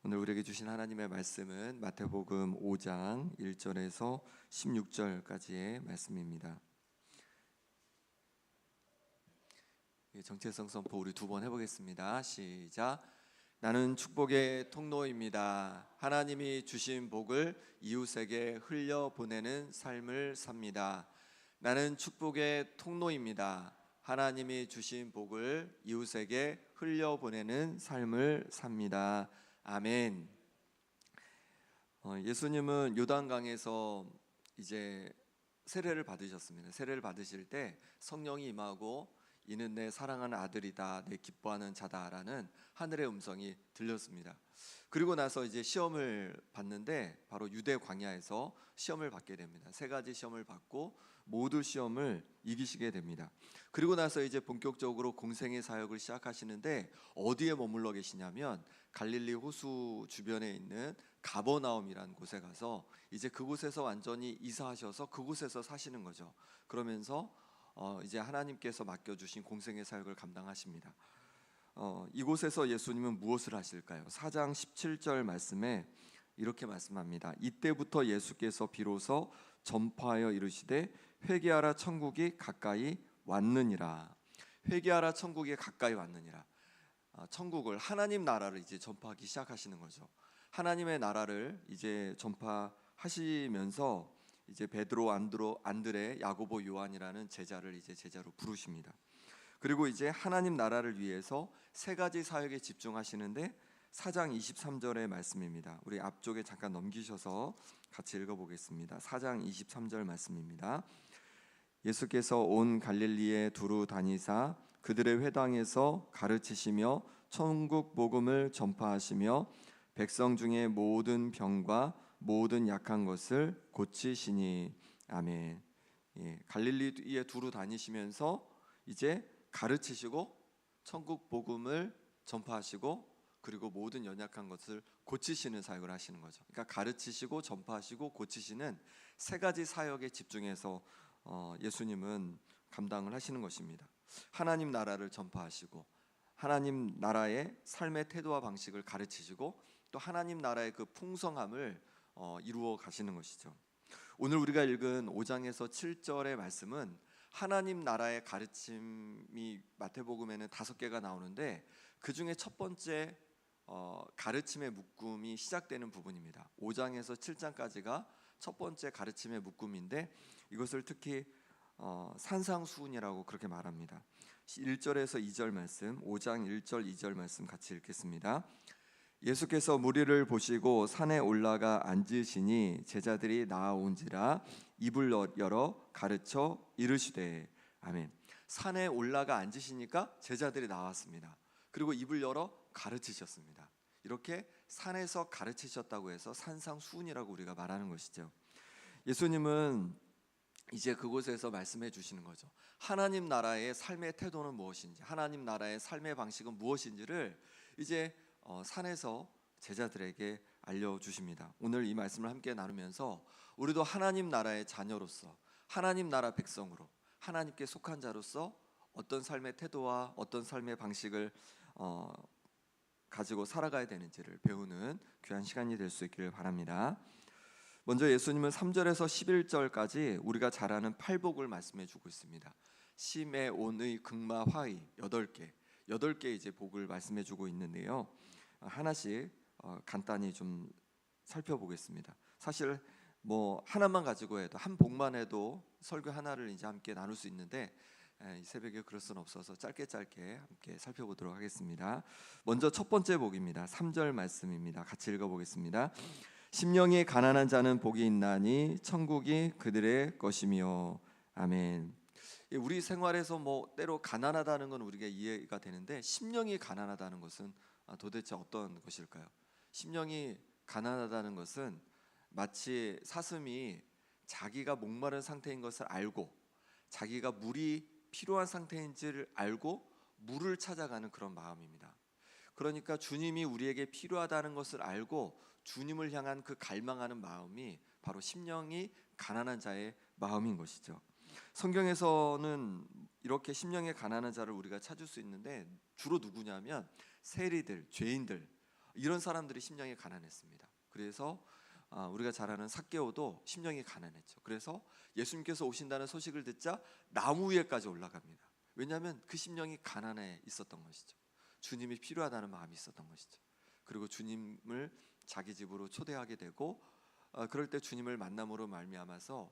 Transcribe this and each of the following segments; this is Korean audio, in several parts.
오늘 우리에게 주신 하나님의 말씀은 마태복음 5장 1절에서 16절까지의 말씀입니다. 정체성 선포 우리 두 번 해보겠습니다. 시작. 나는 축복의 통로입니다. 하나님이 주신 복을 이웃에게 흘려보내는 삶을 삽니다. 나는 축복의 통로입니다. 하나님이 주신 복을 이웃에게 흘려보내는 삶을 삽니다. 아멘. 예수님은 요단강에서 이제 세례를 받으셨습니다. 세례를 받으실 때 성령이 임하고 이는 내 사랑하는 아들이다, 내 기뻐하는 자다라는 하늘의 음성이 들렸습니다. 그리고 나서 이제 시험을 받는데 바로 유대 광야에서 시험을 받게 됩니다. 세 가지 시험을 받고 모두 시험을 이기시게 됩니다. 그리고 나서 이제 본격적으로 공생의 사역을 시작하시는데 어디에 머물러 계시냐면 갈릴리 호수 주변에 있는 가버나움이라는 곳에 가서 이제 그곳에서 완전히 이사하셔서 그곳에서 사시는 거죠. 그러면서 이제 하나님께서 맡겨주신 공생의 사역을 감당하십니다. 이곳에서 예수님은 무엇을 하실까요? 4장 17절 말씀에 이렇게 말씀합니다. 이때부터 예수께서 비로소 전파하여 이르시되 회개하라 천국이 가까이 왔느니라. 회개하라 천국이 가까이 왔느니라. 천국을, 하나님 나라를 이제 전파하기 시작하시는 거죠. 하나님의 나라를 이제 전파하시면서 이제 베드로, 안드레, 야고보, 요한이라는 제자를 이제 제자로 부르십니다. 그리고 이제 하나님 나라를 위해서 세 가지 사역에 집중하시는데 4장 23절의 말씀입니다. 우리 앞쪽에 잠깐 넘기셔서 같이 읽어보겠습니다. 4장 23절 말씀입니다. 예수께서 온 갈릴리에 두루 다니사 그들의 회당에서 가르치시며 천국 복음을 전파하시며 백성 중에 모든 병과 모든 약한 것을 고치시니. 아멘. 갈릴리에 두루 다니시면서 이제 가르치시고 천국 복음을 전파하시고 그리고 모든 연약한 것을 고치시는 사역을 하시는 거죠. 그러니까 가르치시고 전파하시고 고치시는 세 가지 사역에 집중해서 예수님은 감당을 하시는 것입니다. 하나님 나라를 전파하시고 하나님 나라의 삶의 태도와 방식을 가르치시고 또 하나님 나라의 그 풍성함을 이루어 가시는 것이죠. 오늘 우리가 읽은 5장에서 7절의 말씀은 하나님 나라의 가르침이 마태복음에는 5개가 나오는데 그 중에 첫 번째 가르침의 묶음이 시작되는 부분입니다. 5장에서 7장까지가 첫 번째 가르침의 묶음인데 이것을 특히 산상수훈이라고 그렇게 말합니다. 1절에서 2절 말씀, 5장 1절 2절 말씀 같이 읽겠습니다. 예수께서 무리를 보시고 산에 올라가 앉으시니 제자들이 나아온지라 입을 열어 가르쳐 이르시되. 아멘. 산에 올라가 앉으시니까 제자들이 나왔습니다. 그리고 입을 열어 가르치셨습니다. 이렇게 산에서 가르치셨다고 해서 산상수훈이라고 우리가 말하는 것이죠. 예수님은 이제 그곳에서 말씀해 주시는 거죠. 하나님 나라의 삶의 태도는 무엇인지, 하나님 나라의 삶의 방식은 무엇인지를 이제 산에서 제자들에게 알려주십니다. 오늘 이 말씀을 함께 나누면서 우리도 하나님 나라의 자녀로서, 하나님 나라 백성으로, 하나님께 속한 자로서 어떤 삶의 태도와 어떤 삶의 방식을 가지고 살아가야 되는지를 배우는 귀한 시간이 될 수 있기를 바랍니다. 먼저 예수님은 3절에서 11절까지 우리가 잘 아는 팔복을 말씀해 주고 있습니다. 심의, 온의, 극마, 화의 8개 이제 복을 말씀해 주고 있는데요. 하나씩 간단히 좀 살펴보겠습니다. 사실 뭐 하나만 가지고 해도, 한 복만 해도 설교 하나를 이제 함께 나눌 수 있는데 이 새벽에 그럴 수는 없어서 짧게 함께 살펴보도록 하겠습니다. 먼저 첫 번째 복입니다. 3절 말씀입니다. 같이 읽어보겠습니다. 심령이 가난한 자는 복이 있나니 천국이 그들의 것이며. 아멘. 우리 생활에서 뭐 때로 가난하다는 건 우리가 이해가 되는데 심령이 가난하다는 것은 도대체 어떤 것일까요? 심령이 가난하다는 것은 마치 사슴이 자기가 목마른 상태인 것을 알고 자기가 물이 필요한 상태인지를 알고 물을 찾아가는 그런 마음입니다. 그러니까 주님이 우리에게 필요하다는 것을 알고 주님을 향한 그 갈망하는 마음이 바로 심령이 가난한 자의 마음인 것이죠. 성경에서는 이렇게 심령의 가난한 자를 우리가 찾을 수 있는데 주로 누구냐면 세리들, 죄인들, 이런 사람들이 심령이 가난했습니다. 그래서 우리가 잘 아는 삭개오도 심령이 가난했죠. 그래서 예수님께서 오신다는 소식을 듣자 나무 위에까지 올라갑니다. 왜냐하면 그 심령이 가난해 있었던 것이죠. 주님이 필요하다는 마음이 있었던 것이죠. 그리고 주님을 자기 집으로 초대하게 되고 그럴 때 주님을 만남으로 말미암아서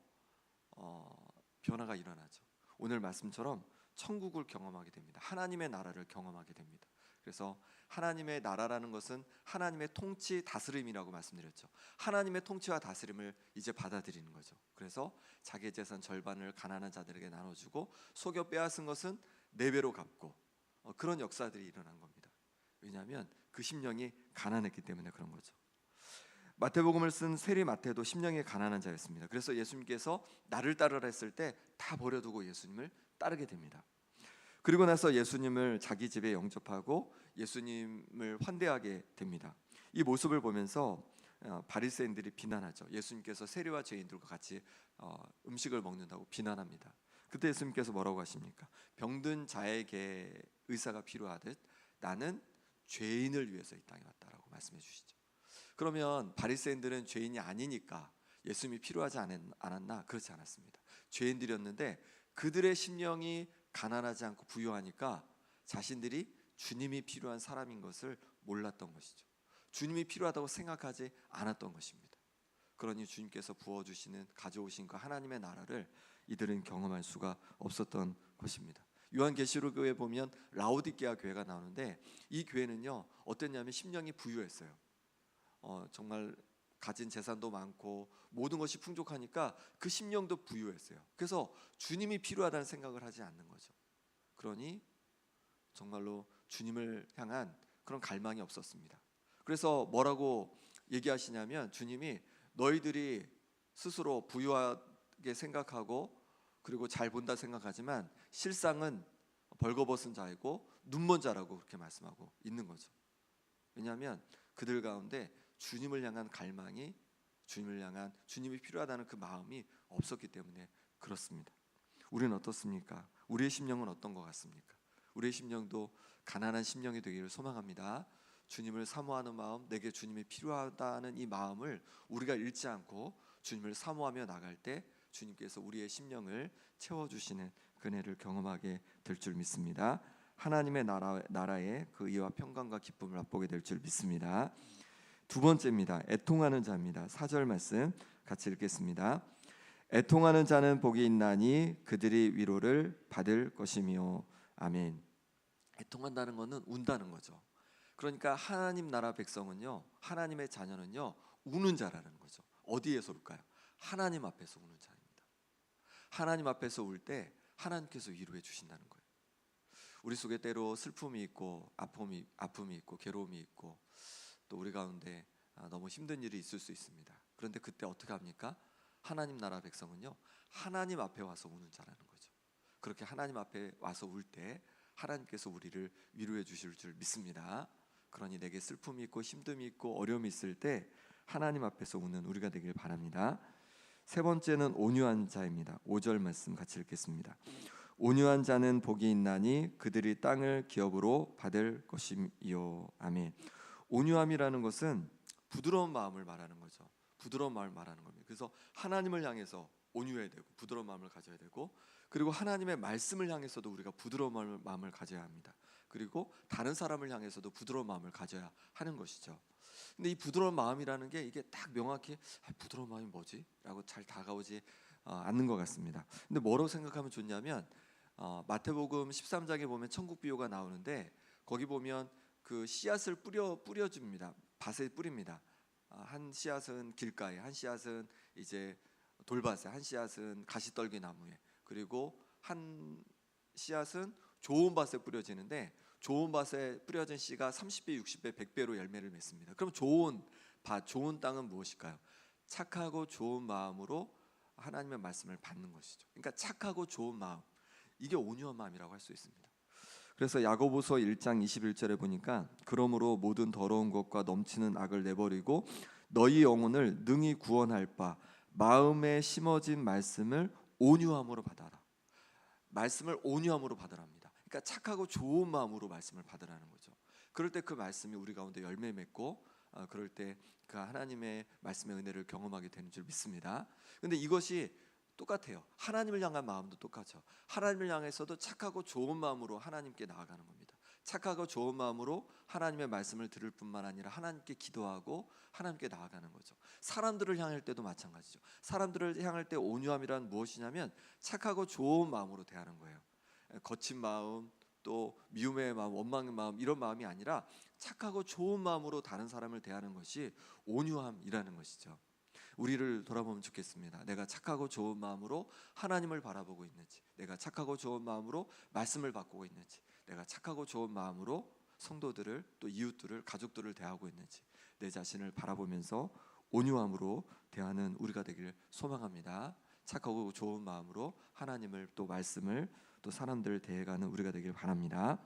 변화가 일어나죠. 오늘 말씀처럼 천국을 경험하게 됩니다. 하나님의 나라를 경험하게 됩니다. 그래서 하나님의 나라라는 것은 하나님의 통치 다스림이라고 말씀드렸죠. 하나님의 통치와 다스림을 이제 받아들이는 거죠. 그래서 자기 재산 절반을 가난한 자들에게 나눠주고 속여 빼앗은 것은 4배로 갚고 그런 역사들이 일어난 겁니다. 왜냐하면 그 심령이 가난했기 때문에 그런 거죠. 마태복음을 쓴 세리 마태도 심령이 가난한 자였습니다. 그래서 예수님께서 나를 따르라 했을 때 다 버려두고 예수님을 따르게 됩니다. 그리고 나서 예수님을 자기 집에 영접하고 예수님을 환대하게 됩니다. 이 모습을 보면서 바리새인들이 비난하죠. 예수님께서 세리와 죄인들과 같이 음식을 먹는다고 비난합니다. 그때 예수님께서 뭐라고 하십니까? 병든 자에게 의사가 필요하듯 나는 죄인을 위해서 이 땅에 왔다라고 말씀해 주시죠. 그러면 바리새인들은 죄인이 아니니까 예수님이 필요하지 않았나? 그렇지 않았습니다. 죄인들이었는데 그들의 심령이 가난하지 않고 부유하니까 자신들이 주님이 필요한 사람인 것을 몰랐던 것이죠. 주님이 필요하다고 생각하지 않았던 것입니다. 그러니 주님께서 부어주시는 가져오신 그 하나님의 나라를 이들은 경험할 수가 없었던 것입니다. 요한계시록에 보면 라오디게아 교회가 나오는데 이 교회는요 어땠냐면 심령이 부유했어요. 정말 가진 재산도 많고 모든 것이 풍족하니까 그 심령도 부유했어요. 그래서 주님이 필요하다는 생각을 하지 않는 거죠. 그러니 정말로 주님을 향한 그런 갈망이 없었습니다. 그래서 뭐라고 얘기하시냐면 주님이 너희들이 스스로 부유하게 생각하고 그리고 잘 본다 생각하지만 실상은 벌거벗은 자이고 눈먼 자라고 그렇게 말씀하고 있는 거죠. 왜냐하면 그들 가운데 주님을 향한 갈망이 주님을 향한 주님이 필요하다는 그 마음이 없었기 때문에 그렇습니다. 우리는 어떻습니까? 우리의 심령은 어떤 것 같습니까? 우리의 심령도 가난한 심령이 되기를 소망합니다. 주님을 사모하는 마음, 내게 주님이 필요하다는 이 마음을 우리가 잃지 않고 주님을 사모하며 나갈 때 주님께서 우리의 심령을 채워주시는 은혜를 경험하게 될 줄 믿습니다. 하나님의 나라의 그 의와 평강과 기쁨을 맛보게 될 줄 믿습니다. 두 번째입니다. 애통하는 자입니다. 4절 말씀 같이 읽겠습니다. 애통하는 자는 복이 있나니 그들이 위로를 받을 것이며. 아멘. 애통한다는 것은 운다는 거죠. 그러니까 하나님 나라 백성은요, 하나님의 자녀는요, 우는 자라는 거죠. 어디에서 울까요? 하나님 앞에서 우는 자입니다. 하나님 앞에서 울 때 하나님께서 위로해 주신다는 거예요. 우리 속에 때로 슬픔이 있고 아픔이 있고 괴로움이 있고 또 우리 가운데 너무 힘든 일이 있을 수 있습니다. 그런데 그때 어떻게 합니까? 하나님 나라 백성은요, 하나님 앞에 와서 우는 자라는 거죠. 그렇게 하나님 앞에 와서 울 때 하나님께서 우리를 위로해 주실 줄 믿습니다. 그러니 내게 슬픔이 있고 힘듦이 있고 어려움이 있을 때 하나님 앞에서 우는 우리가 되길 바랍니다. 세 번째는 온유한 자입니다. 5절 말씀 같이 읽겠습니다. 온유한 자는 복이 있나니 그들이 땅을 기업으로 받을 것이요. 아멘. 온유함이라는 것은 부드러운 마음을 말하는 거죠. 부드러운 마음을 말하는 겁니다. 그래서 하나님을 향해서 온유해야 되고 부드러운 마음을 가져야 되고, 그리고 하나님의 말씀을 향해서도 우리가 부드러운 마음을 가져야 합니다. 그리고 다른 사람을 향해서도 부드러운 마음을 가져야 하는 것이죠. 근데 이 부드러운 마음이라는 게 이게 딱 명확히 부드러운 마음이 뭐지? 라고 잘 다가오지 않는 것 같습니다. 근데 뭐라고 생각하면 좋냐면 마태복음 13장에 보면 천국 비유가 나오는데 거기 보면 그 씨앗을 뿌려줍니다. 밭에 뿌립니다. 한 씨앗은 길가에, 한 씨앗은 이제 돌밭에, 한 씨앗은 가시떨기 나무에, 그리고 한 씨앗은 좋은 밭에 뿌려지는데 좋은 밭에 뿌려진 씨가 30배, 60배, 100배로 열매를 맺습니다. 그럼 좋은 밭, 좋은 땅은 무엇일까요? 착하고 좋은 마음으로 하나님의 말씀을 받는 것이죠. 그러니까 착하고 좋은 마음, 이게 온유한 마음이라고 할 수 있습니다. 그래서 야고보서 1장 21절에 보니까 그러므로 모든 더러운 것과 넘치는 악을 내버리고 너희 영혼을 능히 구원할 바 마음에 심어진 말씀을 온유함으로 받아라. 말씀을 온유함으로 받으랍니다. 그러니까 착하고 좋은 마음으로 말씀을 받으라는 거죠. 그럴 때 그 말씀이 우리 가운데 열매 맺고 그럴 때 그 하나님의 말씀의 은혜를 경험하게 되는 줄 믿습니다. 근데 이것이 똑같아요. 하나님을 향한 마음도 똑같죠. 하나님을 향해서도 착하고 좋은 마음으로 하나님께 나아가는 겁니다. 착하고 좋은 마음으로 하나님의 말씀을 들을 뿐만 아니라 하나님께 기도하고 하나님께 나아가는 거죠. 사람들을 향할 때도 마찬가지죠. 사람들을 향할 때 온유함이란 무엇이냐면 착하고 좋은 마음으로 대하는 거예요. 거친 마음, 또 미움의 마음, 원망의 마음, 이런 마음이 아니라 착하고 좋은 마음으로 다른 사람을 대하는 것이 온유함이라는 것이죠. 우리를 돌아보면 좋겠습니다. 내가 착하고 좋은 마음으로 하나님을 바라보고 있는지, 내가 착하고 좋은 마음으로 말씀을 바꾸고 있는지, 내가 착하고 좋은 마음으로 성도들을, 또 이웃들을, 가족들을 대하고 있는지, 내 자신을 바라보면서 온유함으로 대하는 우리가 되기를 소망합니다. 착하고 좋은 마음으로 하나님을, 또 말씀을, 또 사람들을 대해가는 우리가 되길 바랍니다.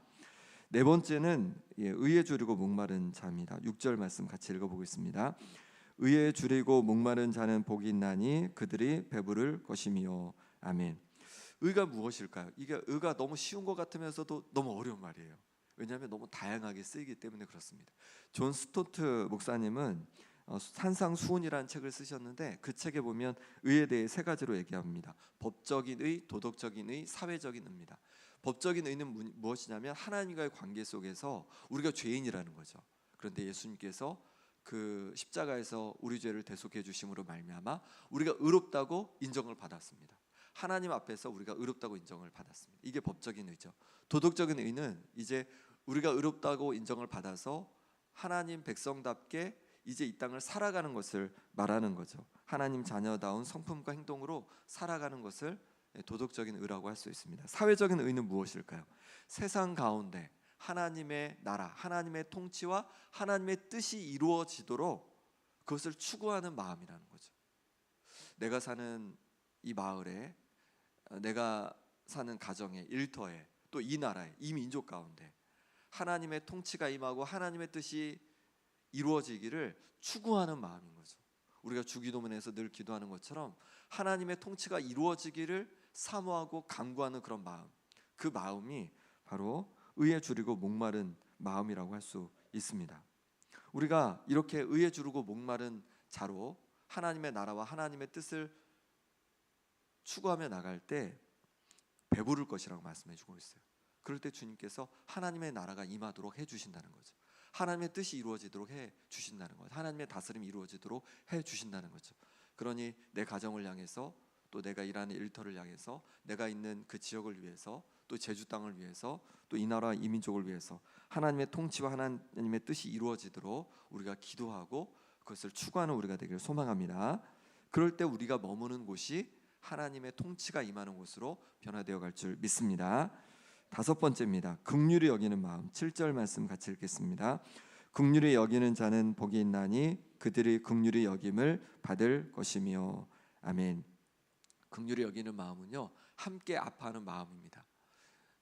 네 번째는 의에 줄이고 목마른 자입니다. 6절 말씀 같이 읽어보겠습니다. 의에 줄이고 목마른 자는 복이 있나니 그들이 배부를 것이며. 아멘. 의가 무엇일까요? 이게 의가 너무 쉬운 것 같으면서도 너무 어려운 말이에요. 왜냐하면 너무 다양하게 쓰이기 때문에 그렇습니다. 존 스토트 목사님은 산상수훈이라는 책을 쓰셨는데 그 책에 보면 의에 대해 세 가지로 얘기합니다. 법적인 의, 도덕적인 의, 사회적인 의입니다. 법적인 의는 무엇이냐면 하나님과의 관계 속에서 우리가 죄인이라는 거죠. 그런데 예수님께서 그 십자가에서 우리 죄를 대속해 주심으로 말미암아 우리가 의롭다고 인정을 받았습니다. 하나님 앞에서 우리가 의롭다고 인정을 받았습니다. 이게 법적인 의죠. 도덕적인 의는 이제 우리가 의롭다고 인정을 받아서 하나님 백성답게 이제 이 땅을 살아가는 것을 말하는 거죠. 하나님 자녀다운 성품과 행동으로 살아가는 것을 도덕적인 의라고 할 수 있습니다. 사회적인 의는 무엇일까요? 세상 가운데 하나님의 나라, 하나님의 통치와 하나님의 뜻이 이루어지도록 그것을 추구하는 마음이라는 거죠. 내가 사는 이 마을에, 내가 사는 가정에, 일터에, 또 이 나라에, 이 민족 가운데 하나님의 통치가 임하고 하나님의 뜻이 이루어지기를 추구하는 마음인 거죠. 우리가 주기도문에서 늘 기도하는 것처럼 하나님의 통치가 이루어지기를 사모하고 간구하는 그런 마음, 그 마음이 바로 의에 줄이고 목마른 마음이라고 할 수 있습니다. 우리가 이렇게 의에 줄이고 목마른 자로 하나님의 나라와 하나님의 뜻을 추구하며 나갈 때 배부를 것이라고 말씀해 주고 있어요. 그럴 때 주님께서 하나님의 나라가 임하도록 해주신다는 거죠. 하나님의 뜻이 이루어지도록 해주신다는 거죠. 하나님의 다스림이 이루어지도록 해주신다는 거죠. 그러니 내 가정을 향해서, 또 내가 일하는 일터를 향해서, 내가 있는 그 지역을 위해서, 또 제주 땅을 위해서, 또 이 나라 이 민족을 위해서 하나님의 통치와 하나님의 뜻이 이루어지도록 우리가 기도하고 그것을 추구하는 우리가 되기를 소망합니다. 그럴 때 우리가 머무는 곳이 하나님의 통치가 임하는 곳으로 변화되어 갈 줄 믿습니다. 다섯 번째입니다. 긍휼히 여기는 마음. 7절 말씀 같이 읽겠습니다. 긍휼히 여기는 자는 복이 있나니 그들이 긍휼히 여김을 받을 것이며. 아멘. 긍휼히 여기는 마음은요, 함께 아파하는 마음입니다.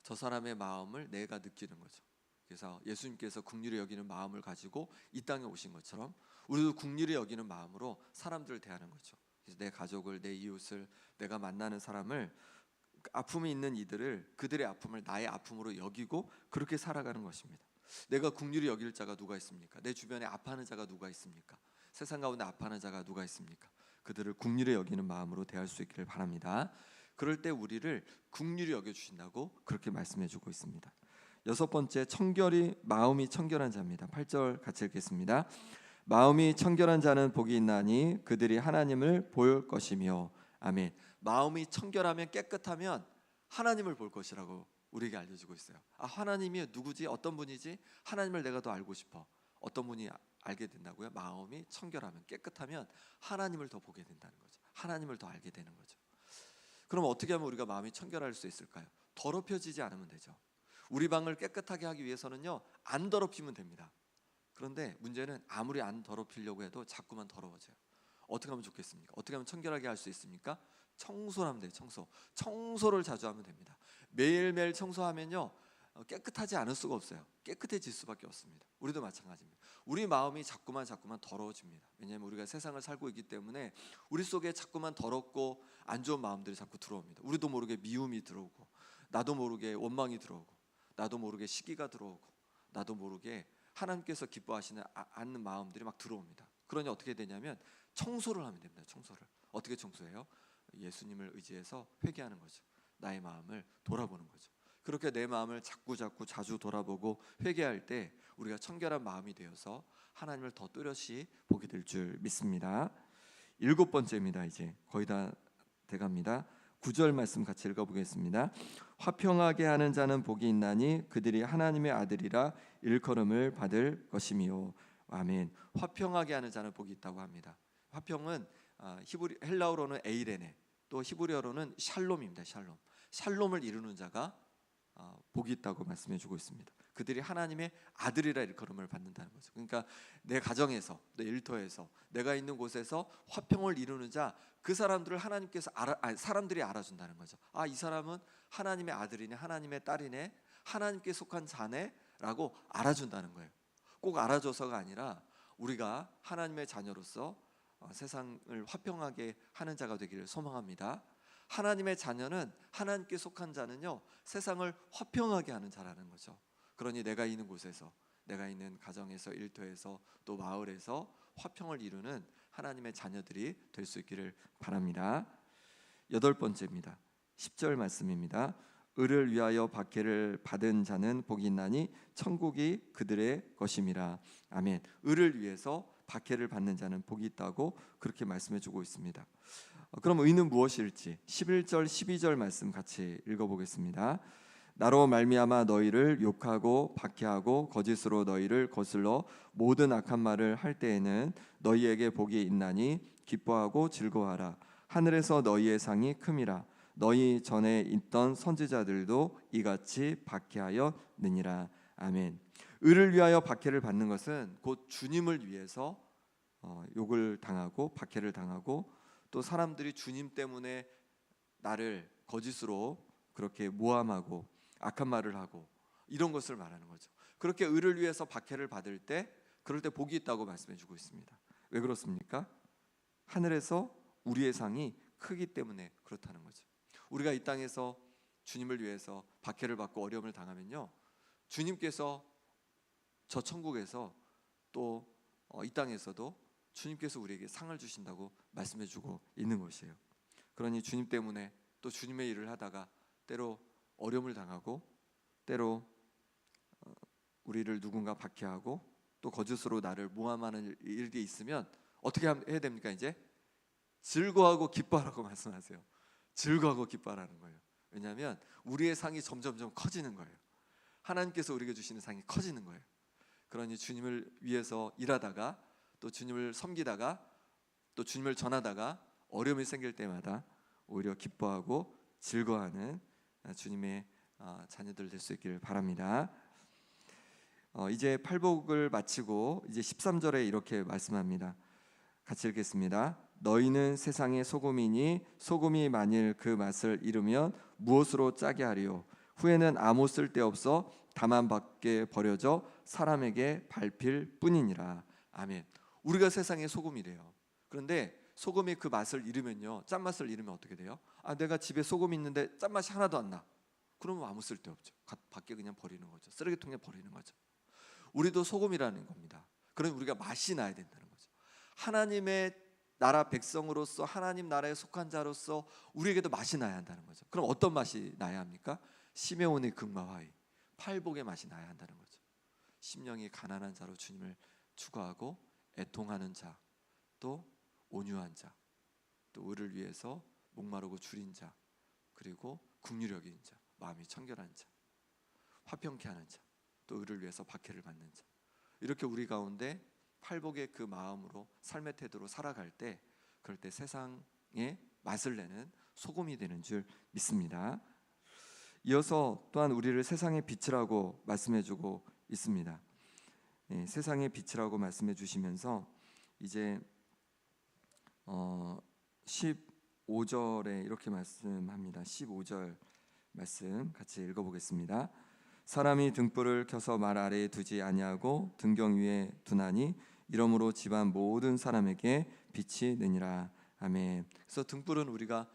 저 사람의 마음을 내가 느끼는 거죠. 그래서 예수님께서 긍휼히 여기는 마음을 가지고 이 땅에 오신 것처럼 우리도 긍휼히 여기는 마음으로 사람들을 대하는 거죠. 그래서 내 가족을, 내 이웃을, 내가 만나는 사람을, 아픔이 있는 이들을, 그들의 아픔을 나의 아픔으로 여기고 그렇게 살아가는 것입니다. 내가 긍휼히 여길 자가 누가 있습니까? 내 주변에 아파하는 자가 누가 있습니까? 세상 가운데 아파하는 자가 누가 있습니까? 그들을 긍휼히 여기는 마음으로 대할 수 있기를 바랍니다. 그럴 때 우리를 긍휼히 여겨주신다고 그렇게 말씀해주고 있습니다. 여섯 번째, 마음이 청결한 자입니다. 8절 같이 읽겠습니다. 마음이 청결한 자는 복이 있나니 그들이 하나님을 볼 것이며. 아멘. 마음이 청결하면, 깨끗하면 하나님을 볼 것이라고 우리에게 알려주고 있어요. 하나님이 누구지? 어떤 분이지? 하나님을 내가 더 알고 싶어. 어떤 분이 알게 된다고요? 마음이 청결하면, 깨끗하면 하나님을 더 보게 된다는 거죠. 하나님을 더 알게 되는 거죠. 그럼 어떻게 하면 우리가 마음이 청결할 수 있을까요? 더럽혀지지 않으면 되죠. 우리 방을 깨끗하게 하기 위해서는요, 안 더럽히면 됩니다. 그런데 문제는 아무리 안 더럽히려고 해도 자꾸만 더러워져요. 어떻게 하면 좋겠습니까? 어떻게 하면 청결하게 할 수 있습니까? 청소를 하면 돼요. 청소를 자주 하면 됩니다. 매일매일 청소하면요, 깨끗하지 않을 수가 없어요. 깨끗해질 수밖에 없습니다. 우리도 마찬가지입니다. 우리 마음이 자꾸만 더러워집니다. 왜냐하면 우리가 세상을 살고 있기 때문에 우리 속에 자꾸만 더럽고 안 좋은 마음들이 자꾸 들어옵니다. 우리도 모르게 미움이 들어오고, 나도 모르게 원망이 들어오고, 나도 모르게 시기가 들어오고, 나도 모르게 하나님께서 기뻐하시는 않는 마음들이 막 들어옵니다. 그러니 어떻게 되냐면 청소를 하면 됩니다. 청소를 어떻게 청소해요? 예수님을 의지해서 회개하는 거죠. 나의 마음을 돌아보는 거죠. 그렇게 내 마음을 자주 돌아보고 회개할 때 우리가 청결한 마음이 되어서 하나님을 더 뚜렷이 보게 될 줄 믿습니다. 7번째입니다. 이제 거의 다 돼갑니다. 9절 말씀 같이 읽어보겠습니다. 화평하게 하는 자는 복이 있나니 그들이 하나님의 아들이라 일컬음을 받을 것이미요. 아멘. 화평하게 하는 자는 복이 있다고 합니다. 화평은 헬라어로는 에이레네, 또 히브리어로는 샬롬입니다. 샬롬을 이루는 자가 복이 있다고 말씀해주고 있습니다. 그들이 하나님의 아들이라 일컬음을 받는다는 거죠. 그러니까 내 가정에서, 내 일터에서, 내가 있는 곳에서 화평을 이루는 자, 그 사람들을 하나님께서 사람들이 알아준다는 거죠. 이 사람은 하나님의 아들이네, 하나님의 딸이네, 하나님께 속한 자네라고 알아준다는 거예요. 꼭 알아줘서가 아니라 우리가 하나님의 자녀로서 세상을 화평하게 하는 자가 되기를 소망합니다. 하나님의 자녀는, 하나님께 속한 자는요, 세상을 화평하게 하는 자라는 거죠. 그러니 내가 있는 곳에서, 내가 있는 가정에서, 일터에서, 또 마을에서 화평을 이루는 하나님의 자녀들이 될 수 있기를 바랍니다. 8번째입니다. 10절 말씀입니다. 의를 위하여 박해를 받은 자는 복이 있나니 천국이 그들의 것임이라. 아멘. 의를 위해서 박해를 받는 자는 복이 있다고 그렇게 말씀해주고 있습니다. 그럼 의는 무엇일지 11절 12절 말씀 같이 읽어보겠습니다. 나로 말미암아 너희를 욕하고 박해하고 거짓으로 너희를 거슬러 모든 악한 말을 할 때에는 너희에게 복이 있나니 기뻐하고 즐거워하라. 하늘에서 너희의 상이 큼이라. 너희 전에 있던 선지자들도 이같이 박해하였느니라. 아멘. 의를 위하여 박해를 받는 것은 곧 주님을 위해서 욕을 당하고 박해를 당하고, 또 사람들이 주님 때문에 나를 거짓으로 그렇게 모함하고 악한 말을 하고 이런 것을 말하는 거죠. 그렇게 의를 위해서 박해를 받을 때, 그럴 때 복이 있다고 말씀해주고 있습니다. 왜 그렇습니까? 하늘에서 우리의 상이 크기 때문에 그렇다는 거죠. 우리가 이 땅에서 주님을 위해서 박해를 받고 어려움을 당하면요, 주님께서 저 천국에서 또 이 땅에서도 주님께서 우리에게 상을 주신다고 말씀해주고 있는 것이에요. 그러니 주님 때문에, 또 주님의 일을 하다가 때로 어려움을 당하고, 때로 우리를 누군가 박해하고 또 거짓으로 나를 모함하는 일이 있으면 어떻게 해야 됩니까? 이제 즐거워하고 기뻐하라고 말씀하세요. 즐거워하고 기뻐하라는 거예요. 왜냐하면 우리의 상이 점점점 커지는 거예요. 하나님께서 우리에게 주시는 상이 커지는 거예요. 그러니 주님을 위해서 일하다가, 또 주님을 섬기다가, 또 주님을 전하다가 어려움이 생길 때마다 오히려 기뻐하고 즐거워하는 주님의 자녀들 될 수 있기를 바랍니다. 이제 팔복을 마치고 이제 13절에 이렇게 말씀합니다. 같이 읽겠습니다. 너희는 세상의 소금이니 소금이 만일 그 맛을 잃으면 무엇으로 짜게 하리요? 후에는 아무 쓸데없어 다만 밖에 버려져 사람에게 밟힐 뿐이니라. 아멘. 우리가 세상의 소금이래요. 그런데 소금이 그 맛을 잃으면요, 짠맛을 잃으면 어떻게 돼요? 내가 집에 소금이 있는데 짠맛이 하나도 안 나. 그러면 아무 쓸데없죠. 밖에 그냥 버리는 거죠. 쓰레기통에 버리는 거죠. 우리도 소금이라는 겁니다. 그럼 우리가 맛이 나야 된다는 거죠. 하나님의 나라 백성으로서, 하나님 나라에 속한 자로서 우리에게도 맛이 나야 한다는 거죠. 그럼 어떤 맛이 나야 합니까? 시메온의 긍마화의 팔복의 맛이 나야 한다는 거죠. 심령이 가난한 자로 주님을 추구하고 애통하는 자, 또 온유한 자, 또 의를 위해서 목마르고 줄인 자, 그리고 국률적인 자, 마음이 청결한 자, 화평케 하는 자, 또 의를 위해서 박해를 받는 자, 이렇게 우리 가운데 팔복의 그 마음으로 삶의 태도로 살아갈 때, 그럴 때 세상에 맛을 내는 소금이 되는 줄 믿습니다. 이어서 또한 우리를 세상의 빛이라고 말씀해주고 있습니다. 세상의 빛이라고 말씀해 주시면서 이제 15절에 이렇게 말씀합니다. 15절 말씀 같이 읽어보겠습니다. 사람이 등불을 켜서 말 아래에 두지 아니하고 등경 위에 두나니 이러므로 집안 모든 사람에게 빛이 되니라. 아멘. 그래서 등불은 우리가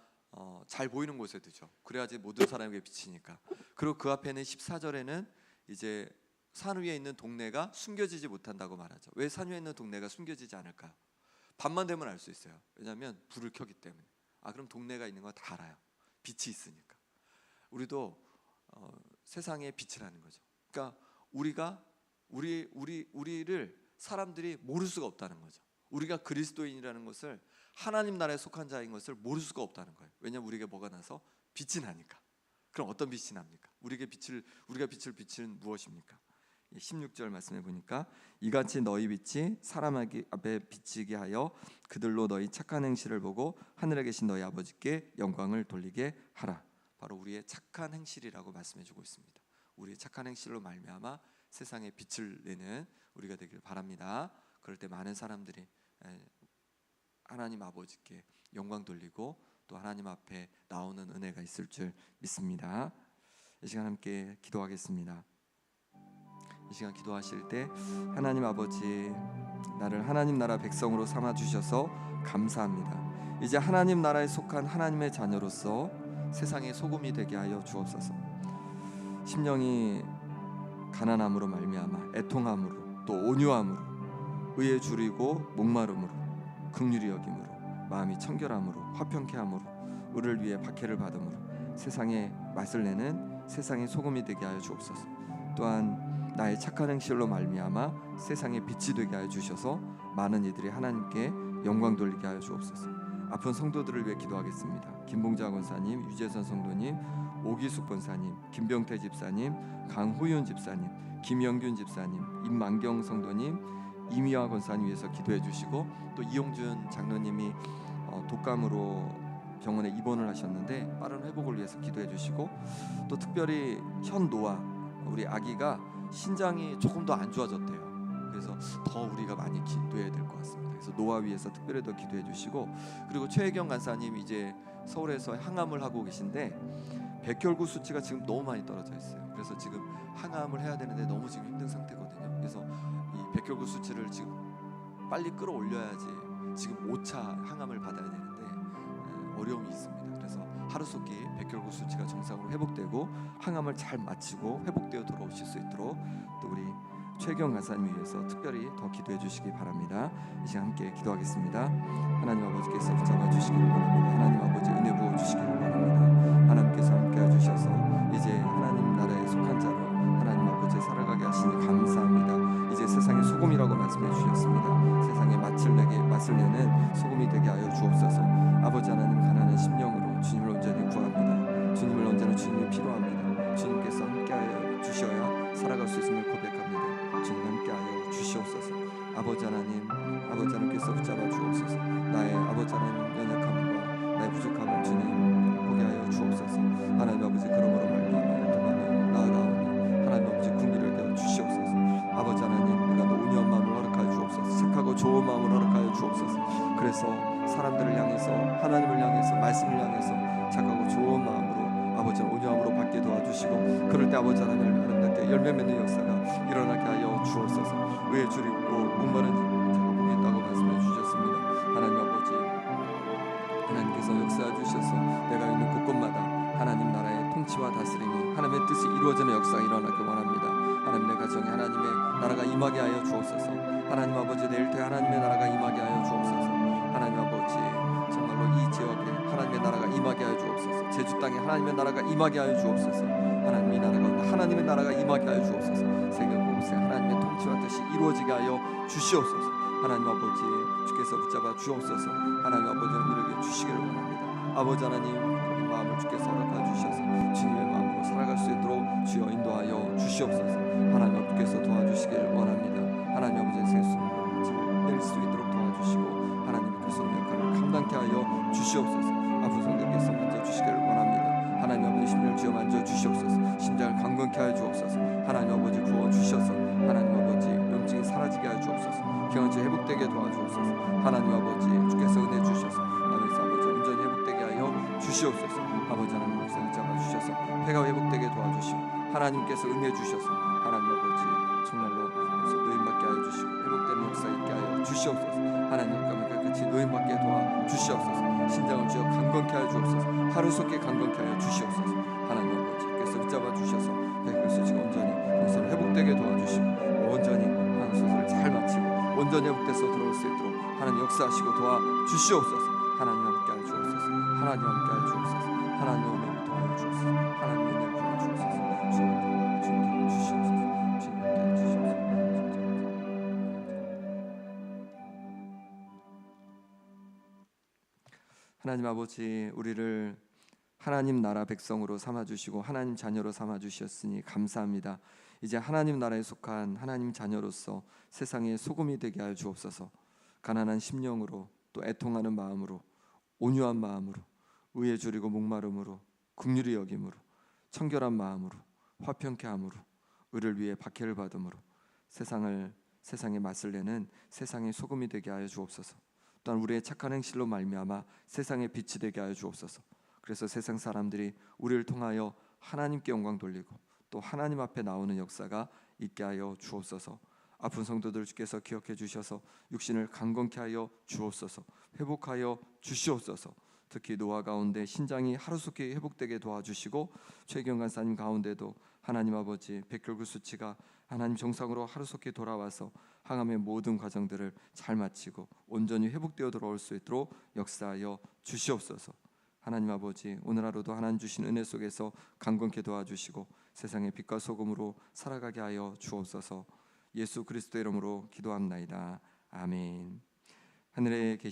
잘 보이는 곳에 두죠. 그래야지 모든 사람에게 비치니까. 그리고 그 앞에는 14절에는 이제 산 위에 있는 동네가 숨겨지지 못한다고 말하죠. 왜 산 위에 있는 동네가 숨겨지지 않을까요? 밤만 되면 알 수 있어요. 왜냐하면 불을 켜기 때문에. 그럼 동네가 있는 거 다 알아요. 빛이 있으니까. 우리도 세상의 빛이라는 거죠. 그러니까 우리를 사람들이 모를 수가 없다는 거죠. 우리가 그리스도인이라는 것을, 하나님 나라에 속한 자인 것을 모를 수가 없다는 거예요. 왜냐하면 우리에게 뭐가 나서? 빛이 나니까. 그럼 어떤 빛이 납니까? 우리가 빛을 비치는 무엇입니까? 16절 말씀해 보니까 이같이 너희 빛이 사람 앞에 비치게 하여 그들로 너희 착한 행실을 보고 하늘에 계신 너희 아버지께 영광을 돌리게 하라. 바로 우리의 착한 행실이라고 말씀해 주고 있습니다. 우리의 착한 행실로 말미암아 세상에 빛을 내는 우리가 되길 바랍니다. 그럴 때 많은 사람들이 하나님 아버지께 영광 돌리고 또 하나님 앞에 나오는 은혜가 있을 줄 믿습니다. 이 시간 함께 기도하겠습니다. 이 시간 기도하실 때 하나님 아버지, 나를 하나님 나라 백성으로 삼아 주셔서 감사합니다. 이제 하나님 나라에 속한 하나님의 자녀로서 세상의 소금이 되게 하여 주옵소서. 심령이 가난함으로 말미암아 애통함으로 또 온유함으로 의에 줄이고 목마름으로 긍휼히 여김으로 마음이 청결함으로 화평케 함으로 의를 위해 박해를 받음으로 세상에 맛을 내는 세상의 소금이 되게 하여 주옵소서. 또한 나의 착한 행실로 말미암아 세상에 빛이 되게 하여 주셔서 많은 이들이 하나님께 영광 돌리게 하여 주옵소서. 아픈 성도들을 위해 기도하겠습니다. 김봉자 권사님, 유재선 성도님, 오기숙 권사님, 김병태 집사님, 강후윤 집사님, 김영균 집사님, 임만경 성도님, 이미화 권사님 위해서 기도해 주시고, 또 이용준 장로님이 독감으로 병원에 입원을 하셨는데 빠른 회복을 위해서 기도해 주시고, 또 특별히 현노아 우리 아기가 신장이 조금 더 안 좋아졌대요. 그래서 더 우리가 많이 기도해야 될 것 같습니다. 그래서 노아 위해서 특별히 더 기도해 주시고, 그리고 최혜경 간사님 이제 서울에서 항암을 하고 계신데 백혈구 수치가 지금 너무 많이 떨어져 있어요. 그래서 지금 항암을 해야 되는데 너무 지금 힘든 상태거든요. 그래서 이 백혈구 수치를 지금 빨리 끌어올려야지 지금 5차 항암을 받아야 되는데 어려움이 있습니다. 그래서 하루속히 백혈구 수치가 정상으로 회복되고 항암을 잘 마치고 회복되어 돌아오실 수 있도록 또 우리 최경 간사님 위해서 특별히 더 기도해 주시기 바랍니다. 이 시간 함께 기도하겠습니다. 하나님 아버지께서 붙잡아 주시기를 원합니다. 하나님 아버지 은혜 부어 주시기를 원합니다. 하나님께서 함께 해주셔서 이제 하나님 나라에 속한 자로 하나님 아버지 살아가게 하시니 감사합니다. 이제 세상의 소금이라고 말씀해 주셨습니다. 세상에 맛을 내는 소금이 되게 하여 주옵소서. 아버지 하나님, 가난한 심령으로 주님을 온전히 구합니다. 주님을 언제나 주님이 필요합니다. 주님께서 함께하여 주셔야 살아갈 수 있음을 고백합니다. 주님 함께하여 주시옵소서. 아버지 하나님께서 붙잡아 주옵소서. 나의 아버지 하나님 연약함과 나의 부족함을 주님 보게 하여 주옵소서. 하나님 아버지, 그러므로 말미암아 통함에 나아가오니 하나님 아버지 긍휼을 여겨 주시옵소서. 아버지 하나님, 내가 너 온유한 마음을 허락하여 주옵소서. 착하고 좋은 마음을 허락하여 주옵소서. 그래서 사람들을 향해서, 하나님을 향해서, 말씀을 향해서 착하고 좋은 마음으로 아버지 온유함으로 받게 도와주시고, 그럴 때 아버지 하나님을 아름답게 열매 맺는 역사가 일어나게 하여 주옵소서. 의에 줄이고 목마른 자가 복이 있다고 말씀해 주셨습니다. 하나님 아버지, 하나님께서 역사해 주셔서 내가 있는 곳곳마다 하나님 나라의 통치와 다스림이, 하나님의 뜻이 이루어지는 역사가 일어나길 원합니다. 하나님, 내 가정에 하나님의 나라가 임하게 하여 주옵소서. 하나님 아버지, 내 일터에 하나님의 나라가 임하게 하여 주옵소서. 하나님 아버지, 정말로 이 지역에 하나님의 나라가 임하게 하여 주옵소서. 제주 땅에 하나님의 나라가 임하게 하여 주옵소서. 하나님, 이 나라 가운데 하나님의 나라가 임하게 하여 주옵소서. 세계 곳곳에 하나님의 통치와 뜻이 이루어지게 하여 주시옵소서. 하나님 아버지, 주께서 붙잡아 주옵소서. 하나님 아버지는 이루게 주시기를 원합니다. 아버지 하나님, 우리 마음을 주께서 허락하여 주셔서 주님의 마음으로 살아갈 수 있도록 주여 인도하여 주시옵소서. 하나님 아버지께서 도와주시기를 원합니다. 하나님 아버지의 세수를 잘 낼 수 있도록 도와주시고 하나님께서 역할을 감당케 하여 주시옵소서. 아픈 성도께서 만져주시기를 원합니다. 하나님 아버지, 심령을 쥐어 만져주시옵소서. 심장을 강건케 하여 주옵소서. 하나님 아버지, 부어주셔서 하나님 아버지 염증이 사라지게 하여 주옵소서. 경험치 회복되게 도와주옵소서. 하나님 아버지, 주께서 은혜 주셔서 아버지 온전히 회복되게 하여 주시옵소서. 아버지 하나님, 목사를 잡아주셔서 폐가 회복되게 도와주시고, 하나님께서 은혜 주셔서 하나님 아버지 정말로 노임받게 하여 주시고 회복되는 역사 있게 하여 주시옵소서. 하나님 같이 노임받게 도와주시옵소서. 신장을 쥐어 강건케 하여 주옵소서. 하루속히 강건케 하여 주시옵소서. 하나님 아버지께서 붙잡아 주셔서 백혈수치가 온전히 회복되게 도와주시옵소서. 온전히 회복돼서 들어올 수 있도록 하나님 역사하시고 도와주시옵소서. 하나님 함께하여 주옵소서. 하나님 함께하여 주옵소서. 하나님 은혜를 도와여 주옵소서. 하나님 은혜를 부어 주옵소서. 주님 도와주시옵소서. 주님 함께하여 주시옵소서. 하나님 아버지, 우리를 하나님 나라 백성으로 삼아주시고 하나님 자녀로 삼아주셨으니 감사합니다. 이제 하나님 나라에 속한 하나님 자녀로서 세상의 소금이 되게 하여 주옵소서. 가난한 심령으로, 또 애통하는 마음으로, 온유한 마음으로, 의에 줄이고 목마름으로, 긍휼히 여김으로, 청결한 마음으로, 화평케 함으로, 의를 위해 박해를 받음으로 세상의 맛을 내는 세상의 소금이 되게 하여 주옵소서. 또한 우리의 착한 행실로 말미암아 세상의 빛이 되게 하여 주옵소서. 그래서 세상 사람들이 우리를 통하여 하나님께 영광 돌리고 또 하나님 앞에 나오는 역사가 있게 하여 주옵소서. 아픈 성도들 주께서 기억해 주셔서 육신을 강건케 하여 주옵소서. 회복하여 주시옵소서. 특히 노화 가운데 신장이 하루속히 회복되게 도와주시고 최경 간사님 가운데도 하나님 아버지 백혈구 수치가 하나님 정상으로 하루속히 돌아와서 항암의 모든 과정들을 잘 마치고 온전히 회복되어 돌아올 수 있도록 역사하여 주시옵소서. 하나님 아버지, 오늘 하루도 하나님 주신 은혜 속에서 강건케 도와주시고 세상의 빛과 소금으로 살아가게 하여 주옵소서. 예수 그리스도의 이름으로 기도합나이다. 아멘. 하늘에 계신